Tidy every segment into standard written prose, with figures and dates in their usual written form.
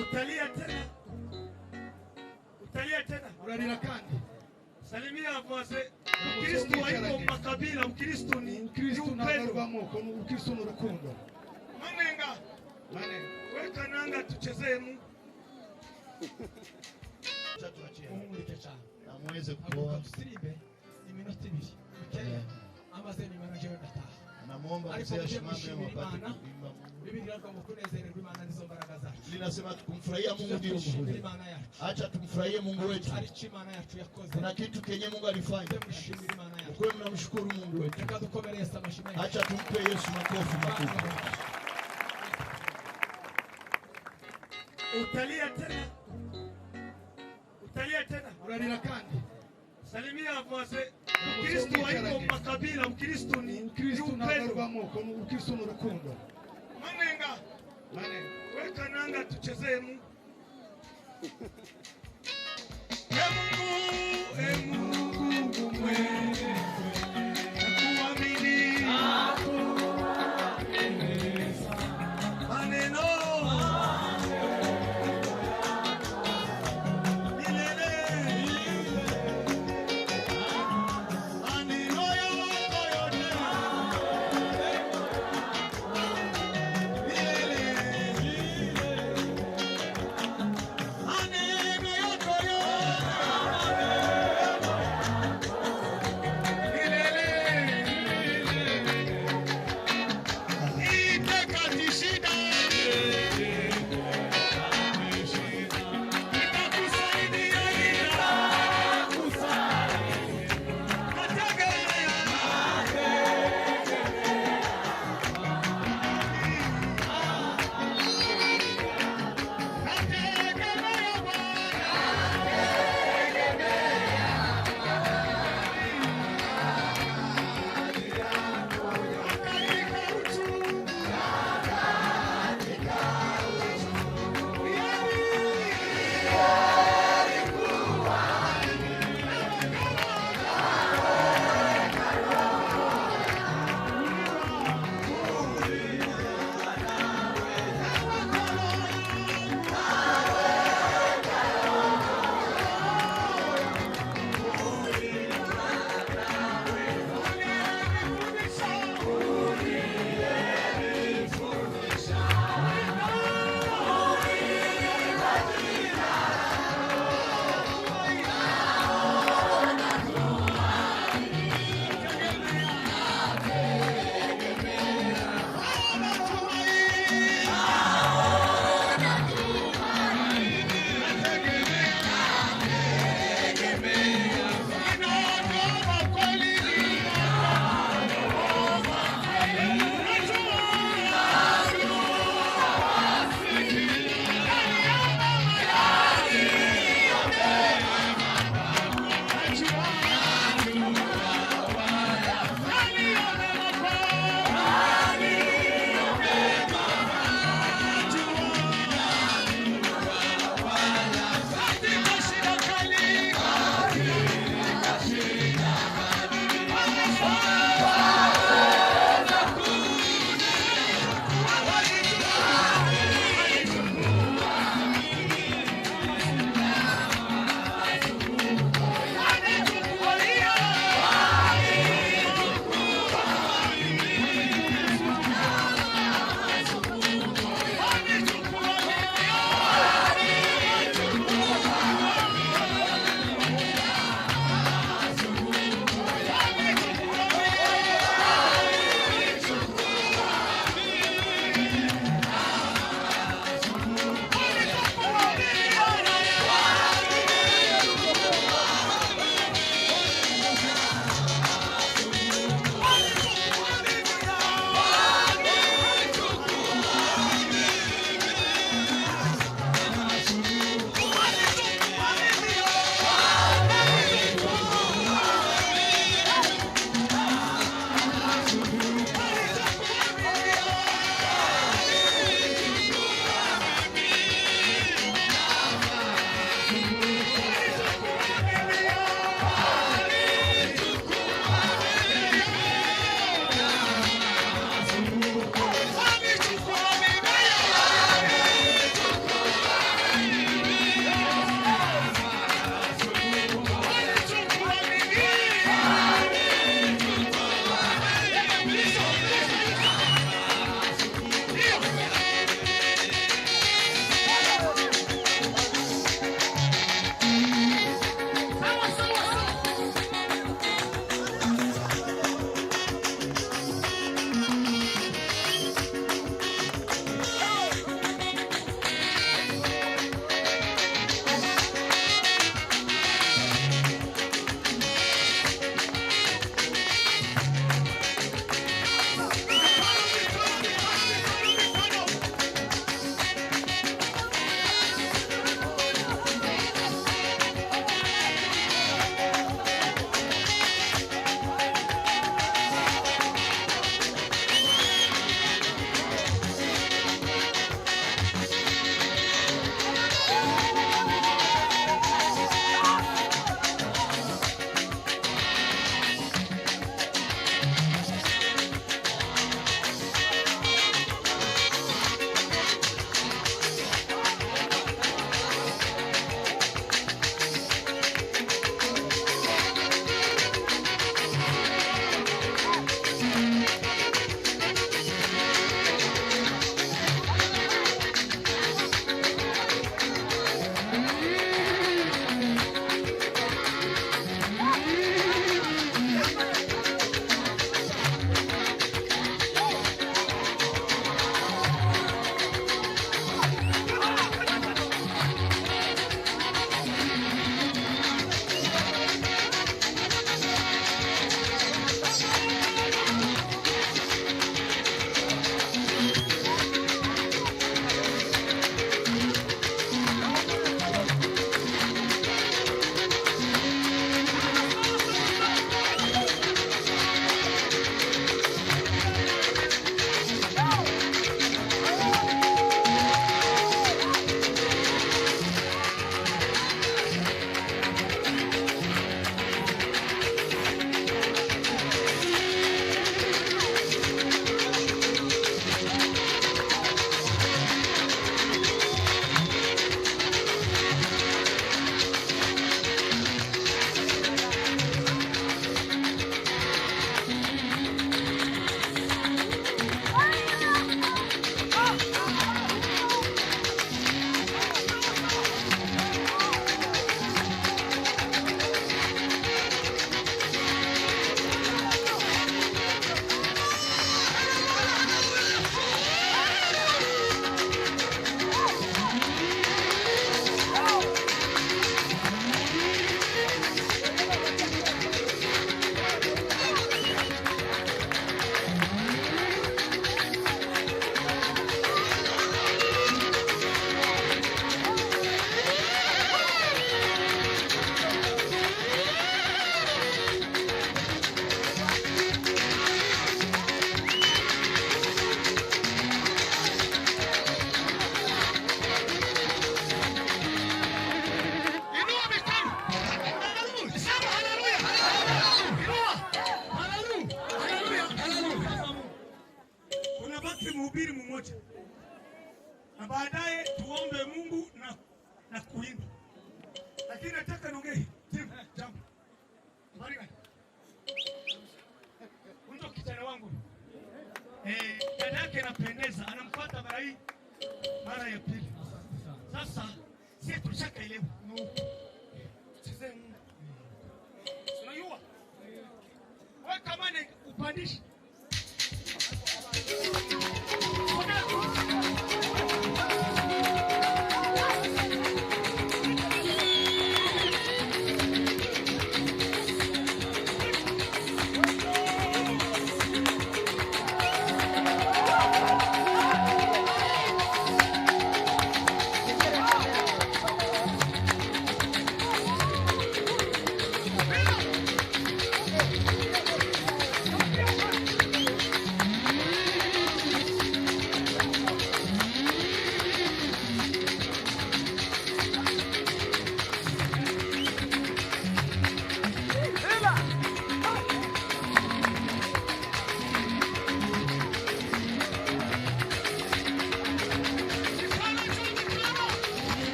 Utalia tena. Utalia tena. Urarira kandi. Salimia voisin. Kristo haiko makabila, Kristo ni Kristo ntabwo amoko, Kristo n'urukundo. Manenga. Weka nanga tuchezee Mungu. Chatuachie. Umulike cyane. Na muweze kupoa. Tusirimbe iminota 2. Okay. Amaze ni manaje ndataha. Namuomba mzee ashimame wapate kuimba. Biblia inasema kunezererwa Imana ndizo baraka zake. Linasema tukumfurahia Mungu ndio nguvu. Imana yacu. Acha tumfurahie Mungu wetu. Alichi Imana yacu yakoze. Kuna kitu kenye Mungu alifanya. Tumshimire Imana yacu. Kwa mnamshukuru Mungu wetu. Reka dukomere Yesu amashimwe. Acha tumpe Yesu makofi makubwa. Utalia tena. Utalia tena. Urarira kandi. Salimia voisin. Kristo haiko makabila, Kristo ni Kristo ntabwo amoko, Kristo n'urukundo. Manenga. Weka nanga tuchezee Mungu. Mungu mwenye kuamini. Maneno. Sasa sisi tulishakaelewa. Cheze Mungu. Unajua? Wewe kama ni upandisha.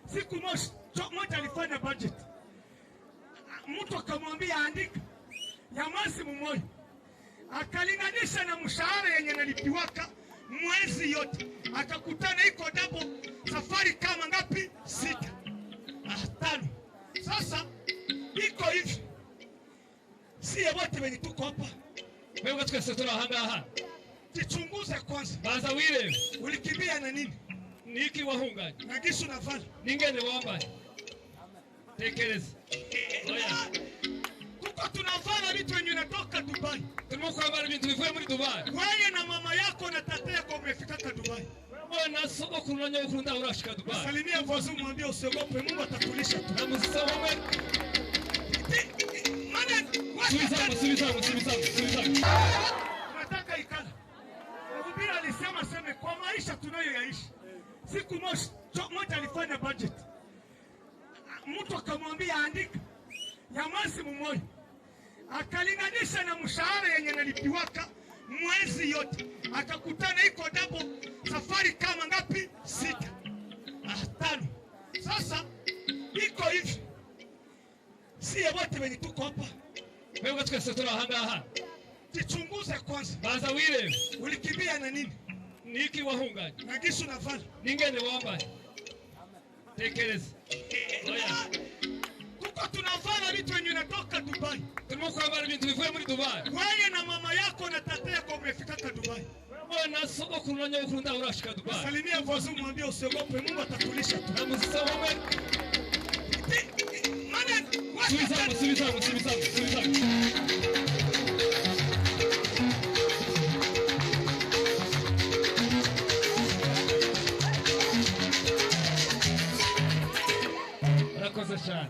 Siku moja alifanya budget. Mtu akamwambia andika ya mwezi mmoja. Akalinganisha na mshahara yenye nalipiwaka mwezi yote. Akakutana iko double safari kama ngapi? 6. 5. Sasa iko hivi. Si wote wenye tuko hapa. Wewe twese turi aha ngaha. Tichunguze kwanza. Baza wire. Ulikimbia na nini? Niki wahunganye. Na gishu na vali. Ningene wambaye. Tekereza. Oya. Kuko tunavana vitu wenye natoka Dubai. Turimo kwambara ibintu bivuye muri Dubai. Wewe na mama yako na tata yako umefika Dubai. Bwana sogokuru na nyogokuru nda urashika Dubai. Salimia voisin mwambie usiogope, Mungu atakulisha tu. Na msisome. Maana Subiza. Nataka ikala. Mhubiri alisema sema kwa maisha tunayoyaishi. Siku moja alifanya budget. Mtu akamwambia andika ya mwezi mmoja. Akalinganisha na mshahara yenye nalipiwaka mwezi yote. Akakutana iko double safari kama ngapi? 6. 5. Sasa iko hivi. Si wote wenye tuko hapa. Wewe twese turi aha ngaha. Tichunguze kwanza. Baza wire. Ulikimbia na nini? Niki wahunganye. Na gishu na vali. Ningene wambaye. Tekereza. Oya. Kuko tunavana vitu wenye natoka Dubai. Turimo kwambara ibintu bivuye muri Dubai. Wewe na mama yako na tata yako umefika Dubai. Bwana sogokuru na nyogokuru nda urashika Dubai. Salimia voisin mwambie usiogope, Mungu atakulisha tu. Na msisome. Maana Subiza. Urakoze cyane.